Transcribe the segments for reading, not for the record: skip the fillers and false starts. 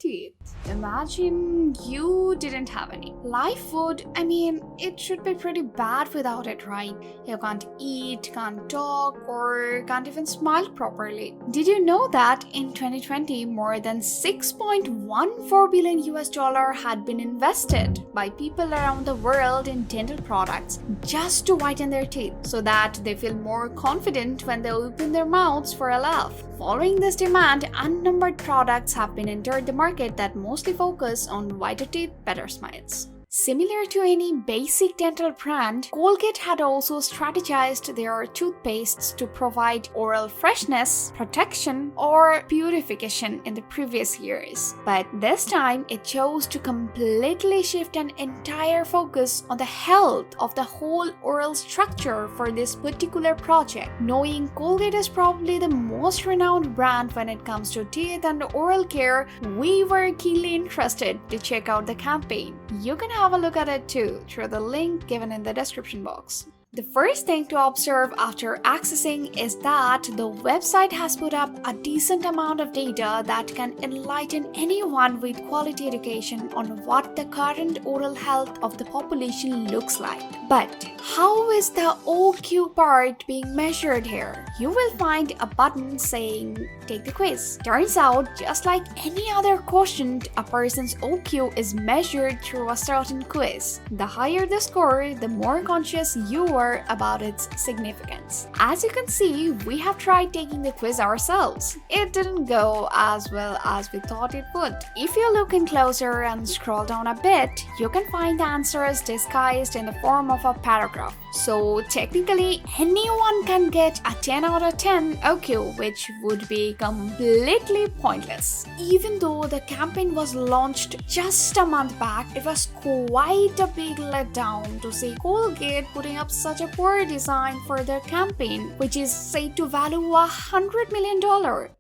teeth. Imagine you didn't have any. Life would, it should be pretty bad without it, right? You can't eat, can't talk, or can't even smile properly. Did you know that in 2020, more than $6.14 billion had been invested by people around the world in dental products just to whiten their teeth so that they feel more confident when they open their mouths for a laugh? Following this demand, unnumbered products have been entered the market that mostly focus on whiter teeth, better smiles. Similar to any basic dental brand, Colgate had also strategized their toothpastes to provide oral freshness, protection, or purification in the previous years. But this time, it chose to completely shift an entire focus on the health of the whole oral structure for this particular project. Knowing Colgate is probably the most renowned brand when it comes to teeth and oral care, we were keenly interested to check out the campaign. You can have a look at it too through the link given in the description box. The first thing to observe after accessing is that the website has put up a decent amount of data that can enlighten anyone with quality education on what the current oral health of the population looks like. But how is the OQ part being measured here? You will find a button saying take the quiz. Turns out, just like any other quotient, a person's OQ is measured through a certain quiz. The higher the score, the more conscious you are about its significance. As you can see, we have tried taking the quiz ourselves. It didn't go as well as we thought it would. If you look in closer and scroll down a bit, you can find the answers disguised in the form of a paragraph. So technically, anyone can get a 10 out of 10 OQ, which would be completely pointless. Even though the campaign was launched just a month back, it was quite a big letdown to see Colgate putting up such a poor design for their campaign, which is said to value $100 million.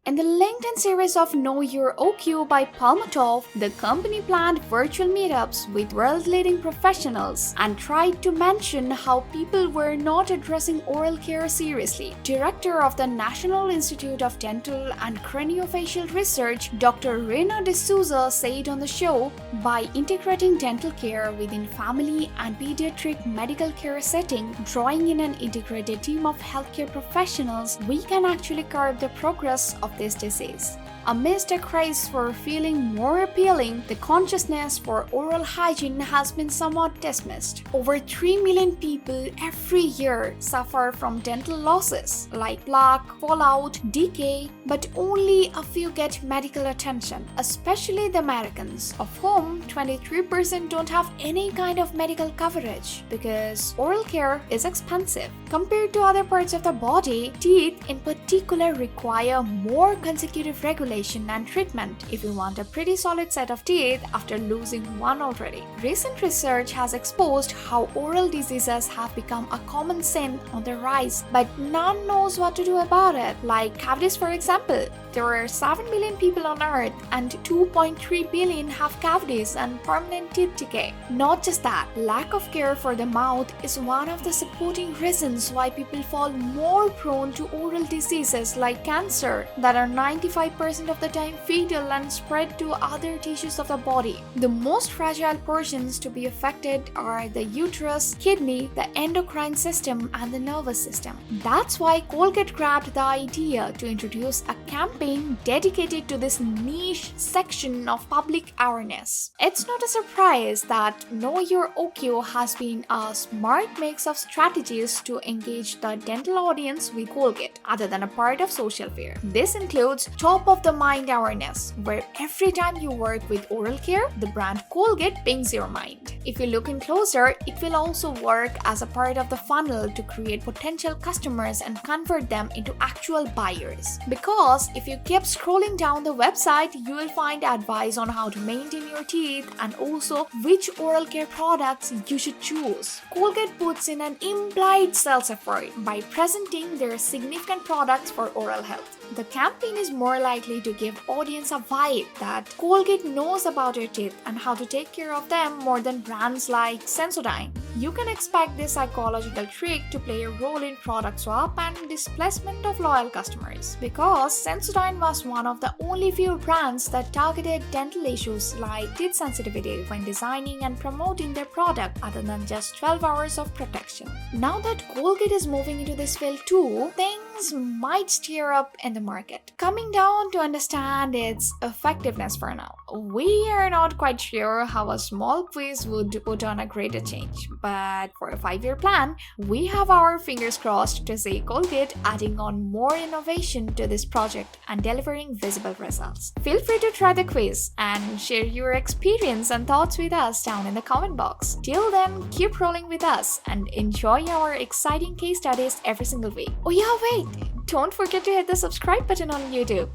In the LinkedIn series of Know Your OQ by Palmolive, the company planned virtual meetups with world-leading professionals and tried to mention how people were not addressing oral care seriously. Director of the National Institute of Dental and Craniofacial Research, Dr. Reina D'Souza, said on the show, by integrating dental care within family and pediatric medical care setting, drawing in an integrated team of healthcare professionals, we can actually curb the progress of this disease. Amidst a craze for feeling more appealing, the consciousness for oral hygiene has been somewhat dismissed. Over 3 million people every year suffer from dental losses like plaque, fallout, decay, but only a few get medical attention, especially the Americans, of whom 23% don't have any kind of medical coverage because oral care is expensive. Compared to other parts of the body, teeth in particular require more consecutive regulation and treatment if you want a pretty solid set of teeth after losing one already. Recent research has exposed how oral diseases have become a common sin on the rise, but none knows what to do about it. Like cavities, for example. There are 7 billion people on Earth and 2.3 billion have cavities and permanent teeth decay. Not just that, lack of care for the mouth is one of the supporting reasons why people fall more prone to oral diseases like cancer that are 95% of the time fatal and spread to other tissues of the body. The most fragile portions to be affected are the uterus, kidney, the endocrine system, and the nervous system. That's why Colgate grabbed the idea to introduce a campaign dedicated to this niche section of public awareness. It's not a surprise that Know Your OQ has been a smart mix of strategies to engage the dental audience with Colgate, other than a part of social fear. This includes top-of-the-mind awareness, where every time you work with oral care, the brand Colgate pings your mind. If you look in closer, it will also work as a part of the funnel to create potential customers and convert them into actual buyers. Because if you keep scrolling down the website, you will find advice on how to maintain your teeth and also which oral care products you should choose. Colgate puts in an implied sales effort by presenting their significant products for oral health. The campaign is more likely to give audience a vibe that Colgate knows about your teeth and how to take care of them more than brands like Sensodyne. You can expect this psychological trick to play a role in product swap and displacement of loyal customers, because Sensodyne was one of the only few brands that targeted dental issues like teeth sensitivity when designing and promoting their product other than just 12 hours of protection. Now that Colgate is moving into this field too, things might stir up in the market. Coming down to understand its effectiveness for now. We are not quite sure how a small quiz would put on a greater change, but for a 5-year plan, we have our fingers crossed to see Colgate adding on more innovation to this project and delivering visible results. Feel free to try the quiz and share your experience and thoughts with us down in the comment box. Till then, keep rolling with us and enjoy our exciting case studies every single week. Oh yeah, wait! Don't forget to hit the subscribe button on YouTube.